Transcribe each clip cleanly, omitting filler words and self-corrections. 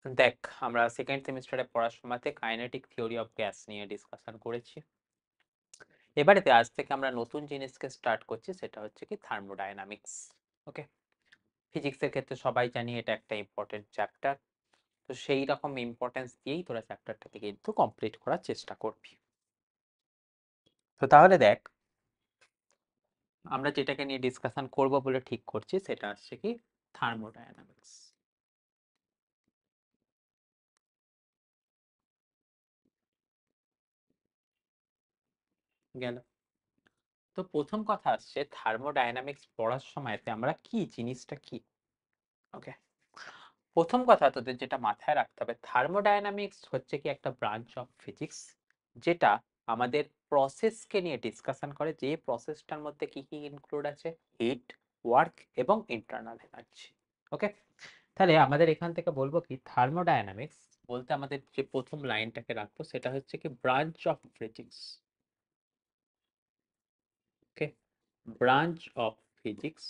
দেখ, আমরা সেকেন্ড সেমিস্টারে পড়ার সময়তে কাইনেটিক থিওরি অফ গ্যাস নিয়ে ডিসকাশন করেছি। এবারেতে আজ থেকে আমরা নতুন জিনিসকে স্টার্ট করছি, সেটা হচ্ছে কি থার্মোডায়নামিক্স। ওকে, ফিজিক্সের ক্ষেত্রে সবাই জানি এটা একটা ইম্পর্টেন্ট চ্যাপ্টার। তো সেই রকম ইম্পর্টেন্স দিয়েই তোরা চ্যাপ্টারটাকে কিন্তু কমপ্লিট করার চেষ্টা করবি। তো তাহলে দেখ, আমরা যেটাকে নিয়ে ডিসকাশন করব বলে ঠিক করছি সেটা হচ্ছে কি থার্মোডায়নামিক্স। গেল। তো প্রথম কথা আসছে থার্মোডায়নামিক্স পড়ার সময়তে আমরা কি জিনিসটা কি। ওকে, প্রথম কথা তোদের যেটা মাথায় রাখতে হবে, থার্মোডায়নামিক্স হচ্ছে কি একটা ব্রাঞ্চ অফ ফিজিক্স যেটা আমাদের প্রসেসকে নিয়ে ডিসকাশন করে, যে প্রসেসটার মধ্যে কি কি ইনক্লুড আছে, হিট, ওয়ার্ক এবং ইন্টারনাল এনার্জি। ওকে, তাহলে আমাদের এখান থেকে বলবো কি থার্মোডায়নামিক্স বলতে আমাদের যে প্রথম লাইনটাকে রাখবো সেটা হচ্ছে কি branch of physics. Okay, branch of physics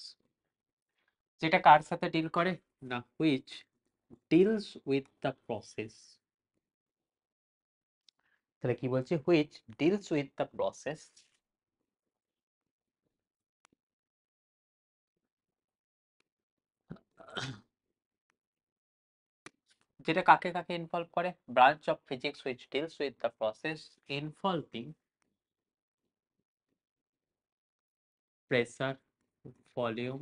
যেটা কার সাথে ডিল করে না, which deals with the process. তাহলে কি বলছি, which deals with the process, যেটা কাকে কাকে ইনভলভ করে, branch of physics which deals with the process involving pressure, volume,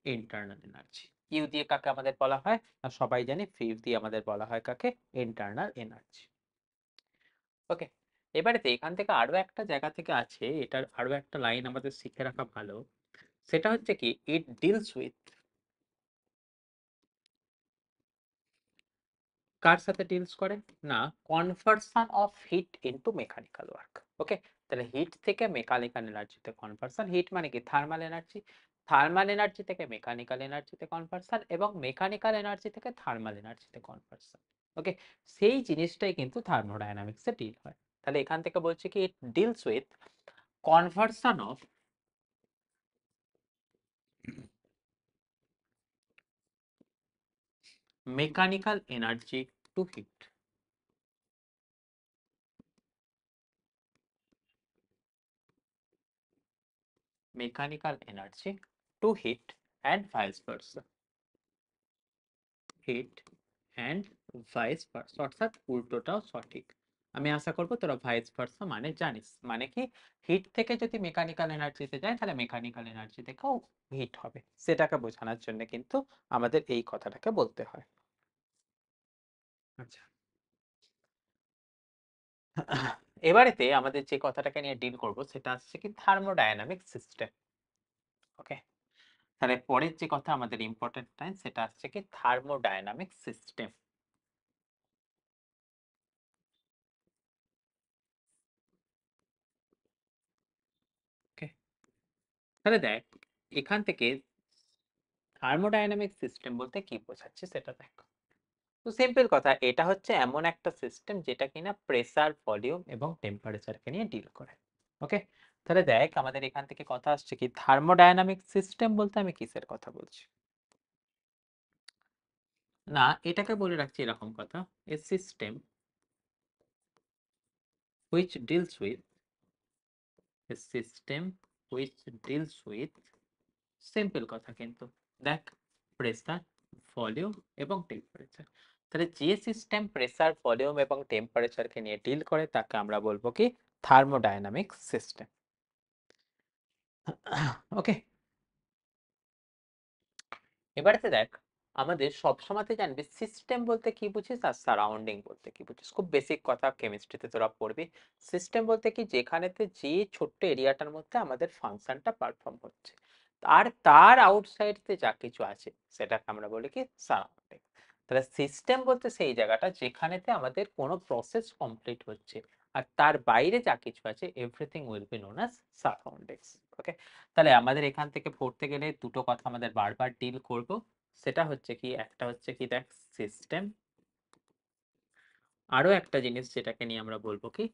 internal energy. U দিয়ে কাকে আমাদের বলা হয়, আর সবাই জানি ফি দিয়ে আমাদের বলা হয় কাকে, ইন্টারনাল এনার্জি। ওকে, এবারে এখান থেকে আরো একটা জায়গা থেকে আছে, এটার আরো একটা লাইন আমাদের শিখে রাখা ভালো। সেটা হচ্ছে কি ইট ডিলস উইথ, কার সাথে ডিলস করে না, conversion of heat into mechanical work. Okay, তাহলে হিট থেকে মেকানিক্যাল এনার্জিতে কনভার্সন, হিট মানে কি থার্মাল এনার্জি, থার্মাল এনার্জি থেকে মেকানিক্যাল এনার্জিতে কনভার্সন এবং মেকানিক্যাল এনার্জি থেকে থার্মাল এনার্জিতে কনভার্সন। ওকে, সেই জিনিসটাই কিন্তু থার্মোডায়নামিক্সে ডিল হয়। তাহলে এখান থেকে বলছে কি it deals with conversion of mechanical energy to heat, mechanical energy to heat and vice versa, heat and vice versa, অর্থাৎ উল্টোটাও সঠিক। আমি আশা করবো তোরা ভাইস ভার্সা মানে জানিস, মানে কি হিট থেকে যদি মেকানিক্যাল এনার্জিতে যায় তাহলে মেকানিক্যাল এনার্জি থেকেও হিট হবে, সেটাকে বোঝানোর জন্য কিন্তু আমাদের এই কথাটাকে বলতে হয়। আচ্ছা, এবারেতে আমাদের যে কথাটাকে নিয়ে ডিল করব সেটা হচ্ছে কি থার্মোডায়নামিক সিস্টেম। ওকে, তাহলে পরের যে কথা আমাদের ইম্পর্টেন্ট টাইম সেটা হচ্ছে কি থার্মোডায়নামিক সিস্টেম। ওকে, তাহলে দেখ এখান থেকে থার্মোডায়নামিক সিস্টেম বলতে কি বোঝাচ্ছে সেটা দেখো। তো সিম্পল কথা, এটা হচ্ছে এমন একটা সিস্টেম যেটা কিনা প্রেসার, ভলিউম এবং টেম্পারেচারকে নিয়ে ডিল করে। ওকে, তাহলে দেখ আমাদের এখান থেকে কথা আসছে কি থার্মোডায়নামিক সিস্টেম বলতে আমি কিসের কথা বলছি, না এটাকে বলে রাখছি এরকম কথা, এ system which deals with, A system which deals with, simple কথা কিন্তু দেখ, প্রেসার, ভলিউম এবং টেম্পারেচার। তাহলে যে সিস্টেম প্রেসার, ভলিউম এবং টেম্পারেচারকে নিয়ে ডিল করে তাকে আমরা বলবো কি থার্মোডায়নামিক সিস্টেম। ওকে, এবারে দেখ আমাদের সবসময়তে জানবি সিস্টেম বলতে কি বুঝিস আর সারাউন্ডিং বলতে কি বুঝিস, খুব বেসিক কথা, কেমিস্ট্রিতে তোরা পড়বি। সিস্টেম বলতে কি যেখানেতে যে ছোট্ট এরিয়াটার মধ্যে আমাদের ফাংশনটা পারফর্ম হচ্ছে, আর তার আউটসাইডতে যা কিছু আছে সেটাকে আমরা বলি কি সারাউন্ডিং। তাহলে সিস্টেম বলতে সেই জায়গাটা যেখানেতে আমাদের কোনো প্রসেস কমপ্লিট হচ্ছে আর তার বাইরে যা কিছু আছে everything will be known as surroundings. Okay, তাহলে আমাদের এখান থেকে পড়তে গেলে দুটো কথা আমাদের বারবার ডিল করব, সেটা হচ্ছে কি একটা হচ্ছে কি দেখ সিস্টেম, আরো একটা জিনিস যেটাকে নিয়ে আমরা বলবো কি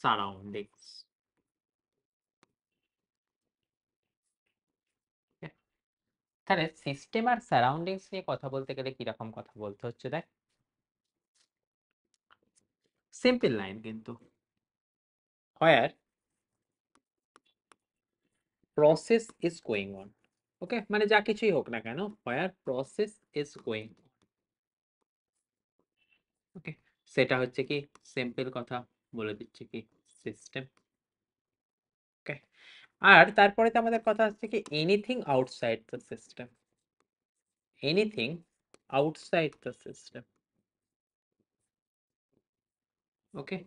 সারাউন্ডিংস। তাহলে সিস্টেম আর সারাউন্ডিংস নিয়ে কথা বলতে গেলে কিরকম কথা বলতে হচ্ছে দেখ, সিম্পল লাইন কিন্তু, where process is going on, ওকে, মানে যা কিছুই হোক না কেন, where process is going on, ওকে, সেটা হচ্ছে কি সিম্পল কথা, বলে দিচ্ছি কি সিস্টেম, ওকে। আর তারপরে তো আমাদের কথা হচ্ছে কি anything outside the system, anything outside the system, okay.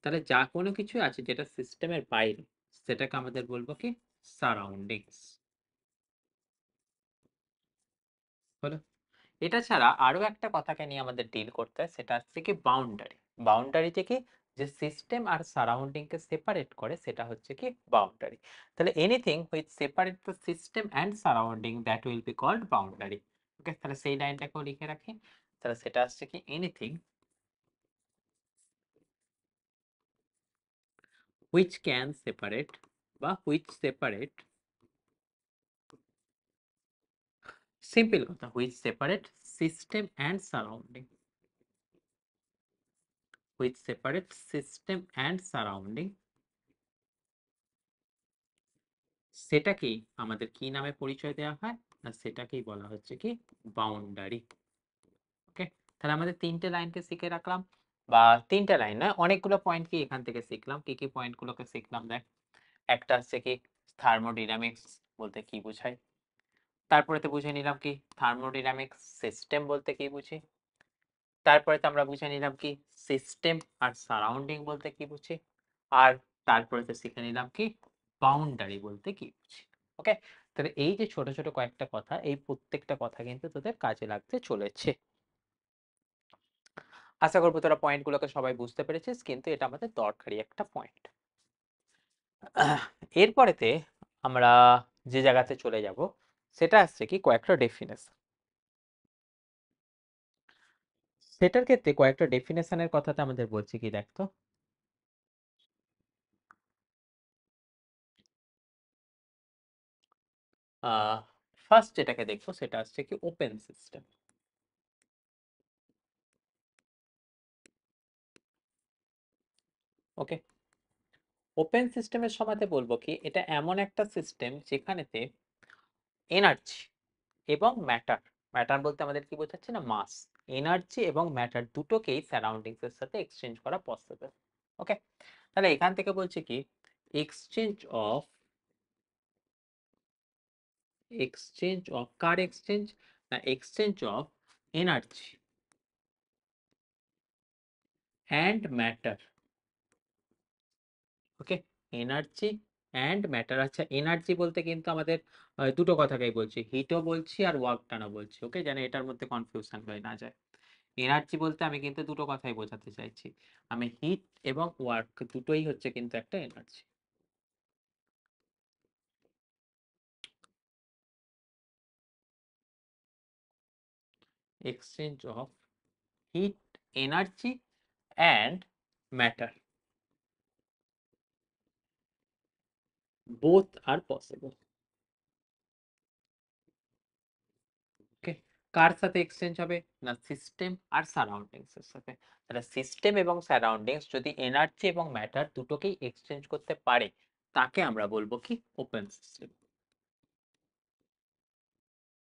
তাহলে যা কোনো কিছু আছে যেটা সিস্টেমের বাইরে, সেটাকে আমাদের বলবো কি সারাউন্ডিংস, হলো। এটা ছাড়া আরো একটা কথাকে নিয়ে আমাদের ডিল করতে হয়, সেটা হচ্ছে কি বাউন্ডারি। বাউন্ডারি থেকে যে সিস্টেম আর সারাউন্ডিং কে সেপারেট করে সেটা হচ্ছে কি বাউন্ডারি। তাহলে anything which separate the system and surrounding that will be called boundary, okay. তাহলে সেই লাইনটাকেও লিখে রাখি, তাহলে সেটা হচ্ছে কি এনিথিং হুইচ ক্যান সেপারেট বা হুইচ সেপারেট, সিম্পল কথা, which separate system and surrounding, which separate system and surrounding, সেটাকেই আমাদের কি নামে পরিচয় দেওয়া হয়, না সেটাকেই বলা হচ্ছে কি বাউন্ডারি, ওকে। তাহলে আমাদের তিনটে লাইনকে শিখে রাখলাম, বা তিনটে লাইন নয়, অনেকগুলো পয়েন্ট কি এখান থেকে শিখলাম। কি কি পয়েন্ট গুলোকে শিখলাম দেখ, একটা হচ্ছে কি থার্মোডিনামিক্স বলতে কি বোঝায়, তারপরে তো বুঝে নিলাম কি থার্মোডিনামিক্স সিস্টেম বলতে কি বুঝি, তারপরে তো আমরা বুঝে নিলাম কি সিস্টেম আর সারাউন্ডিং বলতে কি বুঝি, আর তারপরে তো শিখে নিলাম কি বাউন্ডারি বলতে কি বুঝি, ওকে। তাহলে এই যে ছোট ছোট কয়েকটা কথা, এই প্রত্যেকটা কথা কিন্তু তোদের কাজে লাগতে চলেছে। আশা করবো তোরা পয়েন্টগুলোকে সবাই বুঝতে পেরেছিস, কিন্তু এটা আমাদের দরকারি একটা পয়েন্ট। এরপরেতে আমরা যে জায়গাতে চলে যাব, সেটা আসছে কি কয়েকটা ডেফিনেশন। সেটার ক্ষেত্রে কয়েকটা ডেফিনেশনের কথাতে আমাদের বলছি কি দেখতো, ফার্স্ট যেটাকে দেখবো সেটা হচ্ছে কি ওপেন সিস্টেম, ওকে। ওপেন সিস্টেমের সময়তে বলবো কি এটা এমন একটা সিস্টেম যেখানেতে এনার্জি এবং ম্যাটার, ম্যাটার বলতে আমাদের কি বোঝাচ্ছে না মাস, এনার্জি এবং ম্যাটার দুটোকেই সারাউন্ডিংস এর সাথে এক্সচেঞ্জ করা পসিবল, ওকে। তাহলে এখান থেকে বলছে কি এক্সচেঞ্জ অফ, এক্সচেঞ্জ অফ কার এক্সচেঞ্জ, না exchange of energy and matter, okay. Energy and matter, আচ্ছা এনার্জি বলতে কিন্তু আমাদের দুটো কথাকেই বলছি, হিটও বলছি আর ওয়ার্ক টানা বলছি, ওকে, যেন এটার মধ্যে কনফিউশন হয়ে না যায়। এনার্জি বলতে আমি কিন্তু দুটো কথাই বোঝাতে চাইছি, আমি হিট এবং ওয়ার্ক দুটোই হচ্ছে কিন্তু একটা energy, exchange of heat energy and matter, both are possible, okay. কার সাথে এক্সচেঞ্জ হবে, না সিস্টেম আর সারাউন্ডিংস এর সাথে। তাহলে সিস্টেম এবং সারাউন্ডিংস যদি এনার্জি এবং ম্যাটার দুটোকেই এক্সচেঞ্জ করতে পারে, তাকে আমরা বলবো কি ওপেন সিস্টেম,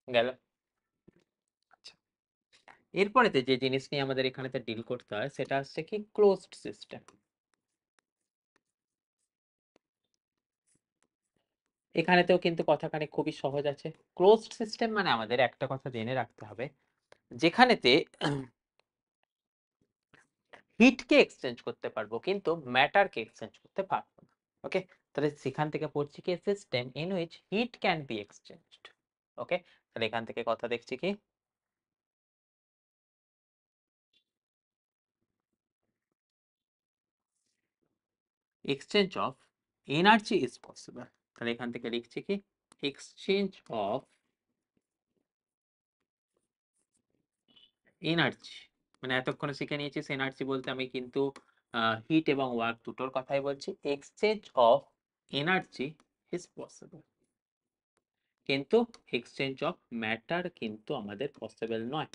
গেল। আচ্ছা, এরপরেতে যে জিনিস নিয়ে আমাদের এখানেতে ডিল করতে হয় সেটা হচ্ছে কি ক্লোজড সিস্টেম। এখানেতেও কিন্তু কথাখানি খুবই সহজ আছে। ক্লোজড সিস্টেম মানে আমাদের একটা কথা জেনে রাখতে হবে, যেখানেতে হিটকে এক্সচেঞ্জ করতে পারবো কিন্তু ম্যাটারকে এক্সচেঞ্জ করতে পারবো না, ওকে। তাহলে সেখান থেকে পড়ছি কি system in which heat can be exchanged, okay. তাহলে এখান থেকে কথা দেখছি কি exchange of energy is possible, তাহলে এখান থেকে লিখছি কি এক্সচেঞ্জ অফ এনার্জি, মানে এতক্ষণ শিখে নিয়েছিস এনার্জি বলতে আমি কিন্তু হিট এবং ওয়ার্ক দুটোর কথাই বলছি, exchange of energy is possible, কিন্তু এক্সচেঞ্জ অফ ম্যাটার কিন্তু আমাদের পসিবল নয়,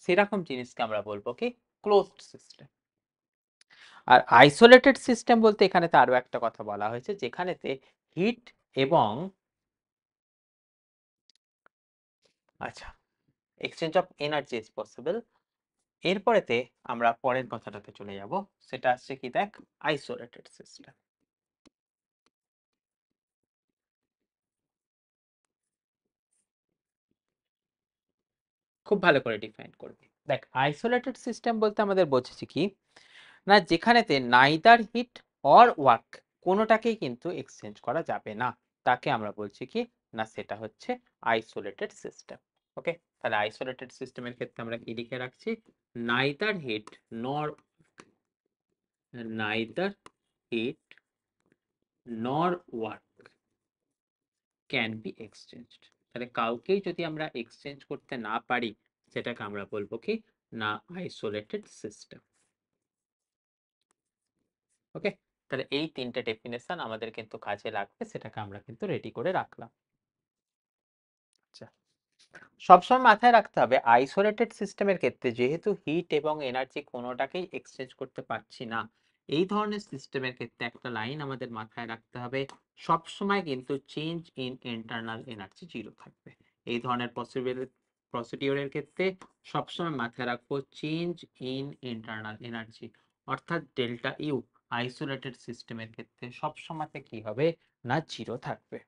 সেরকম জিনিসকে আমরা বলবো কি ক্লোজড সিস্টেম। আর আইসোলেটেড সিস্টেম বলতে এখানেতে আরো একটা কথা বলা হয়েছে, যেখানেতে হিট এবং আচ্ছা exchange of energy is possible. এরপরেতে আমরা পরের কথাটাতে চলে যাব, সেটা আসছে কি দেখ, আইসোলেটেড সিস্টেম। খুব ভালো করে ডিফাইন করবি। দেখ আইসোলেটেড সিস্টেম বলতে আমাদের বোঝাচ্ছে কি না, যেখানেতে নাইদার হিট অর ওয়ার্ক কোনোটাকেই কিন্তু এক্সচেঞ্জ করা যাবে না, তাকে আমরা বলছি কি না, সেটা হচ্ছে আইসোলেটেড সিস্টেম। ওকে, তাহলে আইসোলেটেড সিস্টেমের ক্ষেত্রে আমরা কি লিখে রাখছি, নাইদার হিট নর নাইদার হিট নর ওয়ার্ক ক্যান বি এক্সচেঞ্জড। তাহলে কাউকেই যদি আমরা এক্সচেঞ্জ করতে না পারি, সেটাকে আমরা বলবো কি না, আইসোলেটেড সিস্টেম। ওকে, তাহলে এই তিনটে ডেফিনেশন আমাদের কিন্তু কাজে লাগবে, সেটাকে আমরা কিন্তু রেডি করে রাখলাম। আচ্ছা, সবসময় মাথায় রাখতে হবে আইসোলেটেড সিস্টেমের ক্ষেত্রে যেহেতু হিট এবং এনার্জি কোনোটাকেই এক্সচেঞ্জ করতে পারছি না, এই ধরনের সিস্টেমের ক্ষেত্রে একটা লাইন আমাদের মাথায় রাখতে হবে, সবসময় কিন্তু change in internal energy zero থাকবে। এই ধরনের প্রসিডিওরের ক্ষেত্রে সবসময় মাথায় রাখবো চেঞ্জ ইন ইন্টারনাল এনার্জি, অর্থাৎ ডেল্টা ইউ আইসোলেটেড সিস্টেমের ক্ষেত্রে সবসময় কি হবে না, জিরো থাকবে।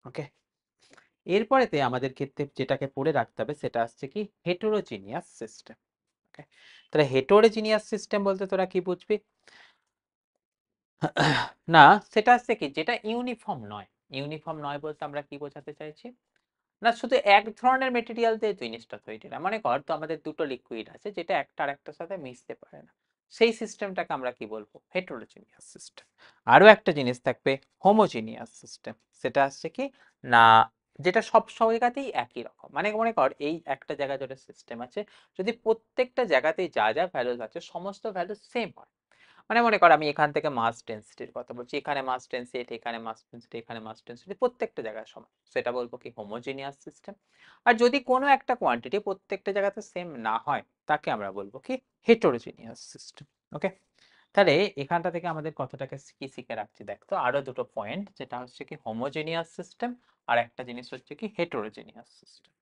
ওকে, এরপরেতে আমাদের ক্ষেত্রে যেটাকে পড়ে রাখতে হবে সেটা হচ্ছে কি হেটেরোজিনিয়াস সিস্টেম। ওকে, তাহলে হেটেরোজিনিয়াস সিস্টেম বলতে তোরা কি বুঝবি না, সেটা হচ্ছে কি যেটা ইউনিফর্ম নয়। ইউনিফর্ম নয় বলতে আমরা কি বোঝাতে চাইছি না, শুধু এক ধরনের মেটেরিয়াল দিয়ে জিনিসটা তৈরি না, মনে কর তো আমাদের দুটো লিকুইড আছে যেটা একটা আরেকটার সাথে মিশতে পারে না, সেই সিস্টেমটাকে আমরা কি বলবো, হেটেরোজিনিয়াস সিস্টেম। আরো একটা জিনিস থাকবে হোমোজিনিয়াস সিস্টেম, সেটা হচ্ছে কি না, যেটা সব জায়গাতেই একই রকম, মানে মনে কর এই একটা জায়গায় যেটা সিস্টেম আছে, যদি প্রত্যেকটা জায়গাতেই যা যা ভ্যালুস আছে সমস্ত ভ্যালু সেম হয়, মানে মনে কর আমি এখান থেকে মাস ডেনসিটির কথা বলছি, এখানে মাস ডেনসিটি, এখানে মাস ডেনসিটি, এখানে মাস ডেনসিটি প্রত্যেকটা জায়গায় সমান, সেটা বলবো কি হোমোজিনিয়াস সিস্টেম। আর যদি কোনো একটা কোয়ান্টিটি প্রত্যেকটা জায়গাতে সেম না হয়, তাকে আমরা বলবো কি হেটেরোজিনিয়াস সিস্টেম। ওকে, তাহলে এখানটা থেকে আমাদের কথাটাকে কি শিখে রাখছি দেখ তো, আরো দুটো পয়েন্ট, যেটা হচ্ছে কি হোমোজিনিয়াস সিস্টেম, আর একটা জিনিস হচ্ছে কি হেটেরোজিনিয়াস সিস্টেম।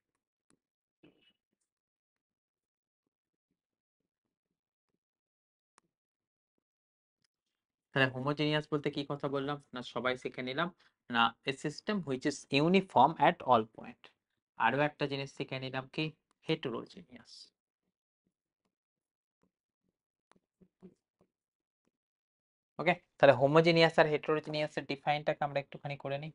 তাহলে হোমোজেনিয়াস বলতে কি কথা বললাম না, সবাই শিখে নিলাম না, এ system which is uniform at all point. আরো একটা জিনিস শিখে নিলাম কি হেটেরোজেনিয়াস। ওকে, তাহলে হোমোজেনিয়াস আর হেটেরোজেনিয়াস এর ডিফাইনটাকে আমরা একটুখানি করে নিই।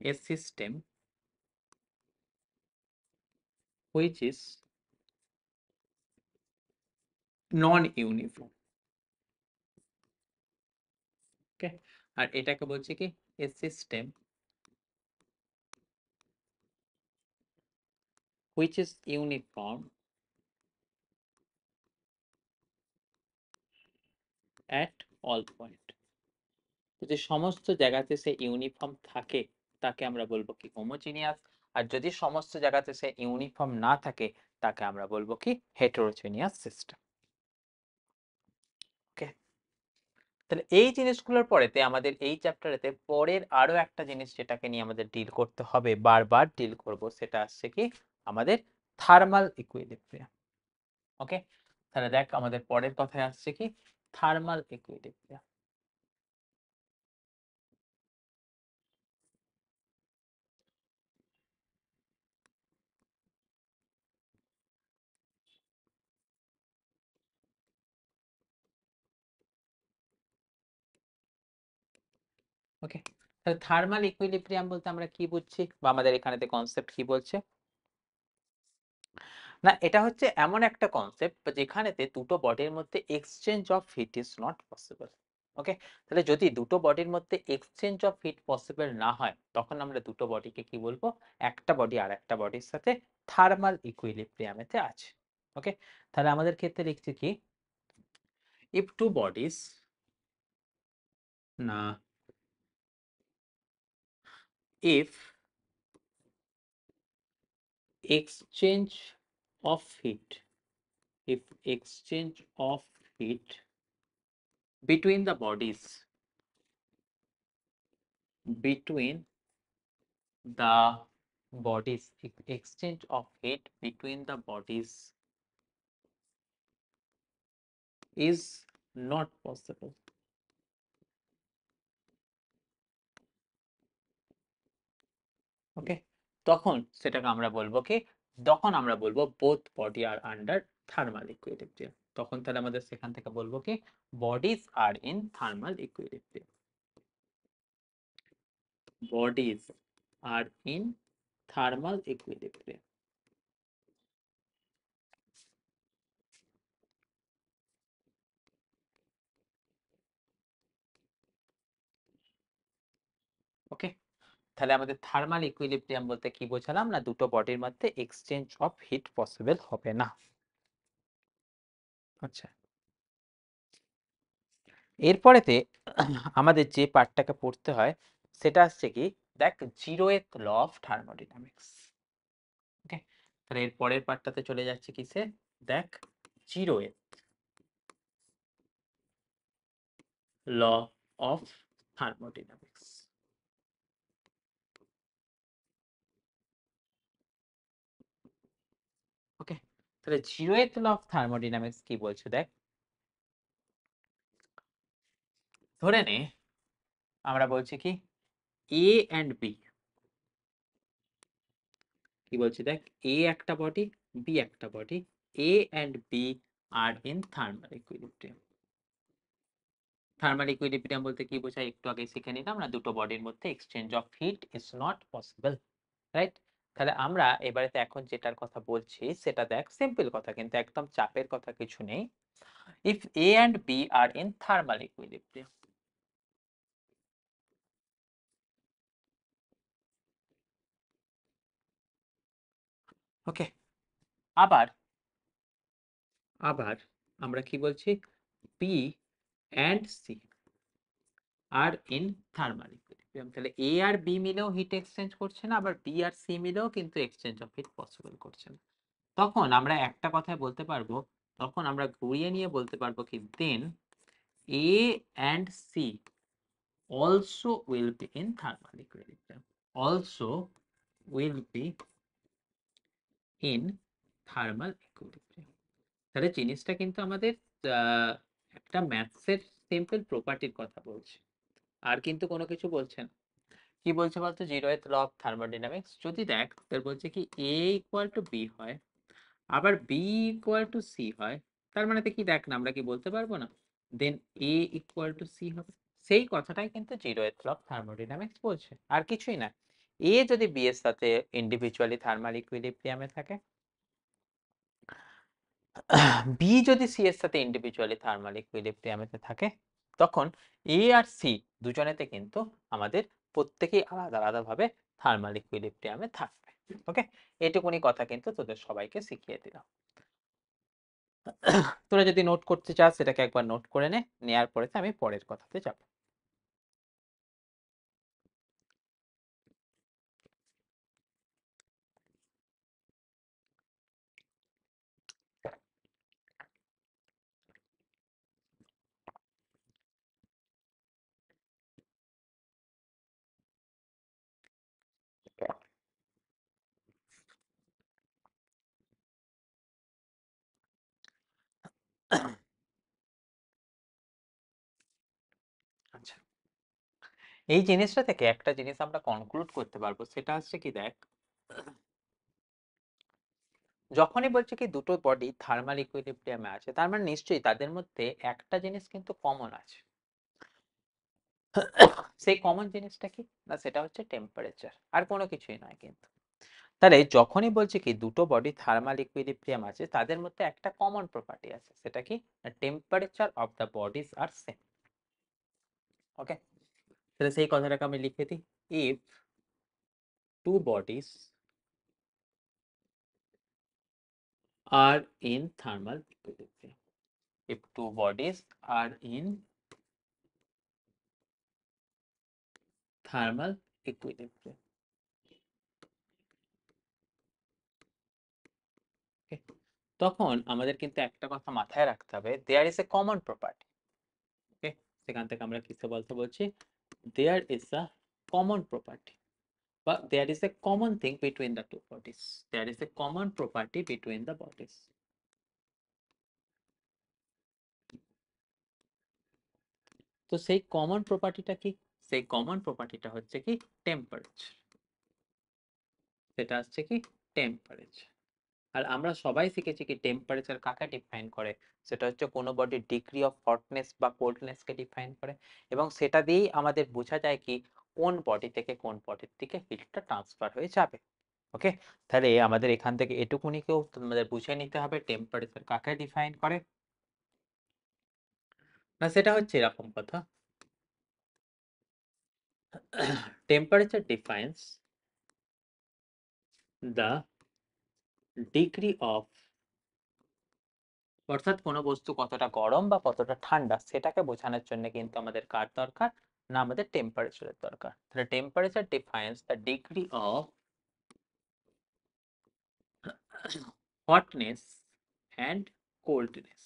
A system which is non uniform. Okay, আর এটাকে বলছি কি a system which is uniform at all point. যদি সমস্ত জায়গাতে সে ইউনিফর্ম থাকে, তাকে আমরা বলবো কি হোমোজিনিয়াস। আর যদি সমস্ত জায়গাতে সে ইউনিফর্ম না থাকে, তাকে আমরা বলবো কি হেটেরোজেনিয়াস সিস্টেম। ওকে, তাহলে এই জিনিসগুলোর পরেতে আমাদের এই চ্যাপ্টারেতে পরের আরো একটা জিনিস যেটাকে নিয়ে আমাদের ডিল করতে হবে, বারবার ডিল করব, সেটা আসছে কি আমাদের থার্মাল ইকুইলিব্রিয়াম। ওকে, তাহলে দেখ আমাদের পরের কথায় আসছে কি থার্মাল ইকুইলিব্রিয়াম। ওকে, তাহলে থার্মাল ইকুইলিব্রিয়াম বলতে আমরা কি বুঝছি, বা আমাদের এখানেতে কনসেপ্ট কি বলছে না, এটা হচ্ছে এমন একটা কনসেপ্ট যেখানেতে দুটো বডির মধ্যে exchange of heat is not possible. Okay, তাহলে যদি দুটো বডির মধ্যে এক্সচেঞ্জ অফ হিট পসিবল না হয়, তখন আমরা দুটো বডিকে কি বলবো, একটা বডি আর একটা বডির সাথে থার্মাল ইকুইলিব্রিয়ামেতে আছে। ওকে, তাহলে আমাদের ক্ষেত্রে লিখছি কি ইফ টু বডিজ না, if exchange of heat, if exchange of heat between the bodies, between the bodies, exchange of heat between the bodies is not possible. Okay, তখন সেটাকে আমরা বলবো কি, তখন আমরা বলবো both body are under thermal equilibrium. তখন তাহলে আমাদের সেখান থেকে বলবো কি, bodies are in thermal equilibrium, bodies are in thermal equilibrium. Okay, তাহলে আমাদের থার্মাল ইকুইলিব্রিয়াম বলতে কি বোঝালাম, না দুটো বডির মধ্যে এক্সচেঞ্জ অফ হিট পসিবল হবে না। আচ্ছা, এরপরেতে আমাদের যে পার্টটাকে পড়তে হয় সেটা হচ্ছে কি, দেখ জিরোয়েথ ল অফ থার্মোডাইনামিক্স। ওকে, তাহলে এর পরের পার্টটাতে চলে যাচ্ছে কিসে, দেখ জিরোয়েথ ল অফ থার্মোডাইনামিক্স। ওকে, তাহলে জিরোয়েথ ল অফ থার্মোডাইনামিক্স কি বলছে দেখ, ধরে নে আমরা বলছি কি এ অ্যান্ড বি, কি বলছি দেখ, এ একটা বডি, বি একটা body, A and B are in thermal equilibrium. Thermal equilibrium বলতে কি বোঝায় একটু আগে শিখে নিলাম, না দুটো বডির মধ্যে exchange of heat is not possible, right? তাহলে আমরা এবারেতে এখন যেটার কথা বলছি সেটা দেখ সিম্পল কথা, কিন্তু একদম চাপের কথা কিছু নেই। If A and B are in thermal equilibrium, okay, আবার আবার আমরা কি বলছি, B and C are in thermal equilibrium, তাহলে এ আর বি মিলেও হিট এক্সচেঞ্জ করছে না, আবার বি আর সি মিলেও কিন্তু এক্সচেঞ্জ অফ হিট পসিবল করছে না। তখন আমরা একটা কথায় বলতে পারবো, তখন আমরা ঘুরিয়ে নিয়ে বলতে পারবো কি, then A and C also will be in thermal equilibrium, also will be in thermal equilibrium। তাহলে জিনিসটা কিন্তু আমাদের একটা ম্যাথসের সিম্পল প্রপার্টির কথা বলছে, আর কিন্তু কোনো কিছু বলছে না। কি বলছে বলতো, জিরোথ ল অফ থার্মোডাইনামিক্স, যদি দেখ তার বলছে কি এ ইকুয়াল টু বি হয়, আবার বি ইকুয়াল টু সি হয়, তার মানে কি দেখ না, আমরা কি বলতে পারবো না, দেন এ ইকুয়াল টু সি হবে। সেই কথাটাই কিন্তু জিরোথ ল অফ থার্মোডাইনামিক্স বলছে, আর কিছুই না। এ যদি বি এর সাথে ইন্ডিভিজুয়ালি থার্মাল ইকুইলিব্রিয়ামে থাকে, বি যদি সি এর সাথে ইন্ডিভিজুয়ালি থার্মাল ইকুইলিব্রিয়ামেতে থাকে, তখন এ আর সি দুজনেতে কিন্তু আমাদের প্রত্যেকেই আলাদা আলাদা ভাবে থার্মাল ইকুইলিব্রিয়ামে থাকবে। ওকে, এটুকুনি কথা কিন্তু তোদের সবাইকে শিখিয়ে দিলাম। তোরা যদি নোট করতে চাস সেটাকে একবার নোট করে নে, নেয়ার পরে আমি পরের কথাতে যাব। আচ্ছা, এই জিনিসটা থেকে একটা জিনিস আমরা কনক্লুড করতে পারবো, সেটা হচ্ছে কি দেখ, যখনই বলছে কি দুটো বডি থার্মাল ইকুইলিব্রিয়ামে আছে, তার মানে নিশ্চয়ই তাদের মধ্যে একটা জিনিস কিন্তু কমন আছে। সেই কমন জিনিসটা কি, না সেটা হচ্ছে টেম্পারেচার, আর কোনো কিছুই নয় কিন্তু। তাহলে যখনই বলছে কি দুটো বডি থার্মাল ইকুইলিব্রিয়াম আছে, তাদের মধ্যে একটা কমন প্রপার্টি আছে, সেটা কি, temperature of the bodies are same. Okay, তাহলে সেই কথাটাকে আমি লিখে দিই, if two bodies are in thermal equilibrium, if two bodies are in thermal equilibrium, তখন আমাদের কিন্তু একটা কথা মাথায় রাখতে হবে, there is a common property. Okay, সেখান থেকে আমরা কিসে বলতে বলছি, there is a common property, বা there is a common thing between the two bodies, there is a common property between the bodies. তো সেই কমন প্রপার্টিটা কি, সেই কমন প্রপার্টিটা হচ্ছে কি টেম্পারেচার, সেটা হচ্ছে কি টেম্পারেচার। আর আমরা সবাই শিখেছি কি টেম্পারেচার কাকে ডিফাইন করে, সেটা হচ্ছে কোনো বডির ডিগ্রি অফ হটনেস বা কোল্ডনেস কে ডিফাইন করে, এবং সেটা দিয়েই আমাদের বোঝা যায় কি কোন বডি থেকে কোন বডির দিকে হিটটা ট্রান্সফার হয়ে যাবে। ওকে, তাহলে আমাদের এখান থেকে এটুকুনিকেও তোমাদের বুঝে নিতে হবে টেম্পারেচার কাকে ডিফাইন করে। না সেটা হচ্ছে এরকম কথা, temperature defines the degree of, অর্থাৎ কোনো বস্তু কতটা গরম বা কতটা ঠান্ডা সেটাকে বোঝানোর জন্য কিন্তু আমাদের কার দরকার, না আমাদের টেম্পারেচারের দরকার। তাহলে temperature defines the degree of hotness and coldness.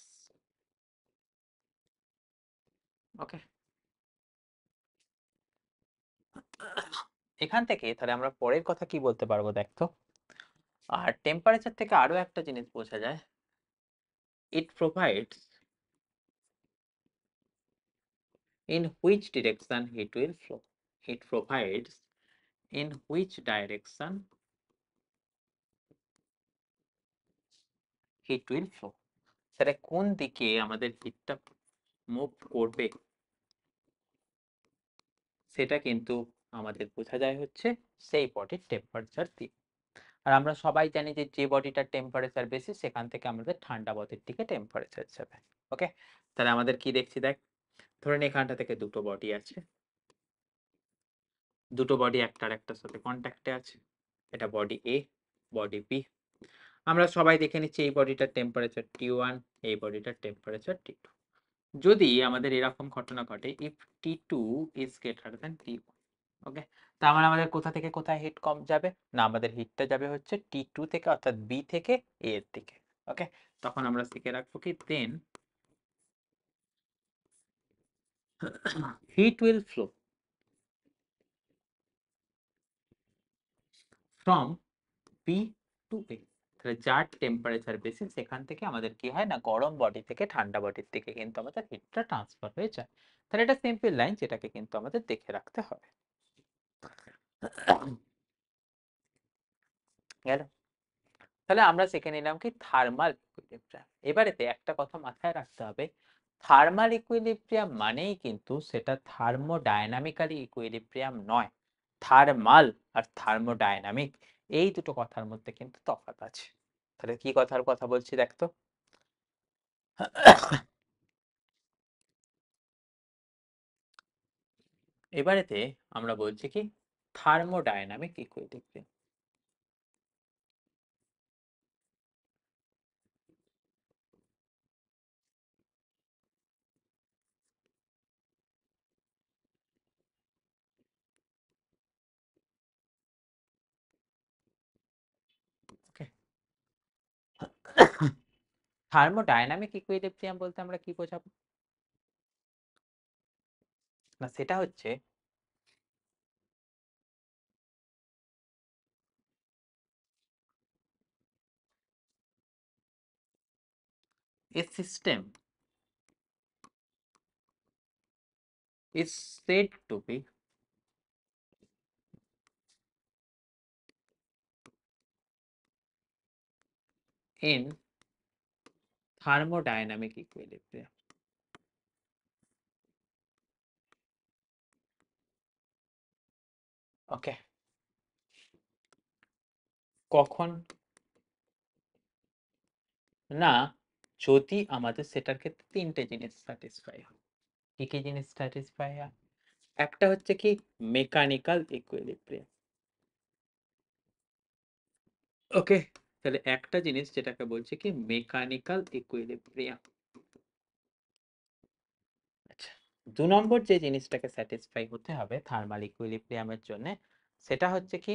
Okay, এখান থেকে তাহলে আমরা পরের কথা কি বলতে পারবো দেখতো, আর টেম্পারেচার থেকে আরো একটা জিনিস বোঝা যায়, ইট provides in which direction heat will flow, it provides in which direction heat will flow, সেটা কোন দিকে আমাদের হিটটা মুভ করবে সেটা কিন্তু আমাদের বোঝা যায় হচ্ছে সেই বডির টেম্পারেচার দিয়ে। আর আমরা সবাই জানি যে যে বডিটার টেম্পারেচার বেশি সেখান থেকে আমাদের ঠান্ডা বডির দিকে টেম্পারেচার যাবে। ওকে, তাহলে আমাদের কি দেখছি দেখ, ধরেন এখানটা থেকে দুটো বডি আছে, দুটো বডি একটা আর একটার সাথে কন্ট্যাক্টে আছে, এটা বডি এ, বডি বি। আমরা সবাই দেখে নিচ্ছি এই বডিটার টেম্পারেচার T1, এই বডিটার টেম্পারেচার T2। যদি আমাদের এরকম ঘটনা ঘটে, if T2 is greater than T1, ওকে, তার মানে আমাদের কোথা থেকে কোথায় হিট কম যাবে, না আমাদের হিটটা যাবে হচ্ছে T2 থেকে, অর্থাৎ বি থেকে এ এর দিকে। ওকে, তখন আমরা শিখে রাখবো কি, then heat will flow from B to A. তাহলে যার টেম্পারেচার বেশি সেখান থেকে আমাদের কি হয় না, গরম বডি থেকে ঠান্ডা বডির দিকে কিন্তু আমাদের হিটটা ট্রান্সফার হয়ে যায়। তাহলে এটা সিম্পল লাইন যেটাকে কিন্তু আমাদের দেখে রাখতে হবে। গেল, তাহলে আমরা শিখে নিলাম কি থার্মাল ইকুইলিব্রিয়াম। এবারেতে একটা কথা মাথায় রাখতে হবে, থার্মাল ইকুইলিব্রিয়াম মানেই কিন্তু সেটা থার্মোডায়নামিক্যালি ইকুইলিব্রিয়াম নয়। থার্মাল আর থার্মোডায়নামিক এই দুটো কথার মধ্যে কিন্তু তফাৎ আছে। তাহলে কি কথার কথা বলছি দেখতো, এবারেতে আমরা বলছি কি থার্মোডায়নামিক ইকুইলিব্রিয়াম। ওকে, থার্মোডায়নামিক ইকুইলিব্রিয়াম বলতে আমরা কি বোঝাবো, না সেটা হচ্ছে a system is said to be in thermodynamic equilibrium. ওকে, কখন, না যদি আমাদের সেটার ক্ষেত্রে তিনটে জিনিস স্যাটিসফাই হয়। কি কি জিনিস স্যাটিসফাই হয়, একটা হচ্ছে কি মেকানিক্যাল ইকুইলিব্রিয়াম। ওকে, তাহলে একটা জিনিস যেটাকে বলছে কি মেকানিক্যাল ইকুইলিব্রিয়াম। আচ্ছা, দু নম্বর যে জিনিসটাকে স্যাটিসফাই হতে হবে থার্মাল ইকুইলিব্রিয়ামের জন্য, সেটা হচ্ছে কি,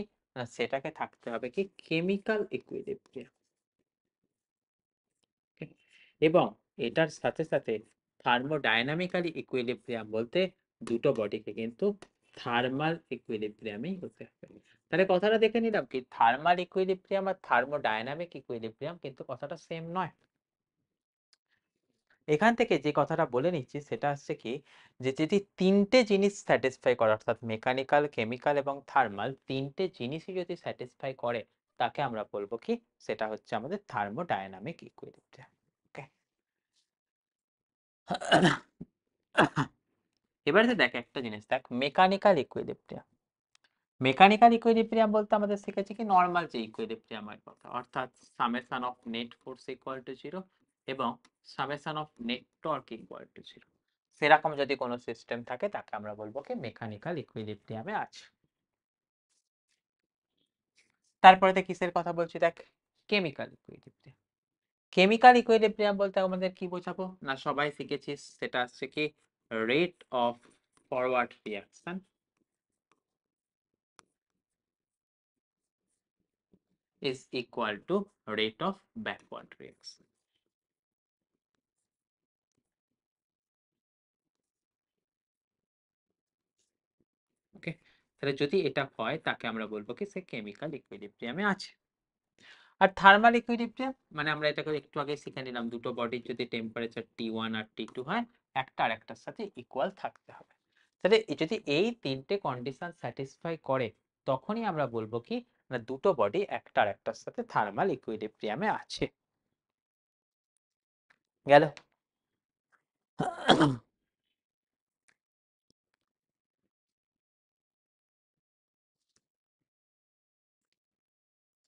সেটাকে থাকতে হবে কি কেমিক্যাল ইকুইলিব্রিয়াম। এবং এটার সাথে সাথে থার্মোডাইনামিক্যালি ইকুইলিব্রিয়াম বলতে দুটো বডিকে কিন্তু থার্মাল ইকুইলিব্রিয়ামেই হতে হবে। তাহলে কথাটা দেখে নিলাম কি থার্মাল ইকুইলিব্রিয়াম আর থার্মোডাইনামিক ইকুইলিব্রিয়াম কিন্তু কথাটা সেম নয়। এখান থেকে যে কথাটা বলে নিচ্ছি সেটা হচ্ছে কি যে যদি তিনটে জিনিস স্যাটিসফাই করে অর্থাৎ মেকানিক্যাল, কেমিক্যাল এবং থার্মাল তিনটে জিনিসই যদি স্যাটিসফাই করে তাকে আমরা বলবো কি সেটা হচ্ছে আমাদের থার্মোডাইনামিক ইকুইলিব্রিয়াম। ওকে, এবারে দেখ একটা জিনিস দেখ মেকানিক্যাল ইকুইলিব্রিয়াম। মেকানিক্যাল ইকুইলিব্রিয়াম বলতে আমাদের শিখেছি কি নর্মাল যে ইকুইলিব্রিয়ামের কথা অর্থাৎ summation of net force equal to 0 এবং summation of net torque equal to 0। সেরকম যদি কোনো সিস্টেম থাকে তাকে আমরা বলবো কি মেকানিক্যাল ইকুইলিব্রিয়ামে আছে। তারপরে দেখ কিসের কথা বলছি দেখ কেমিক্যাল ইকুইলিব্রিয়াম। কেমিক্যাল ইকুইলিব্রিয়াম বলতে আমাদের কি বোঝাবো না সবাই শিখেছিস সেটা হচ্ছে কি rate of forward reaction is equal to rate of backward reaction. ওকে, তাহলে যদি এটা হয় তাকে আমরা বলবো কি সে কেমিক্যাল ইকুইলিব্রিয়ামে আছে। আর থার্মাল ইকুইলিব্রিয়াম মানে আমরা এটাকে একটু আগে শিখে নিলাম দুটো বডির যদি টেম্পারেচার T1 আর T2 হয় একটা আর একটার সাথে ইকুয়াল থাকতে হবে। তাহলে যদি এই তিনটে কন্ডিশন স্যাটিসফাই করে তখনই আমরা বলবো কি না দুটো বডি একটা আর একটার সাথে থার্মাল ইকুইলিব্রিয়ামে আছে। গেল?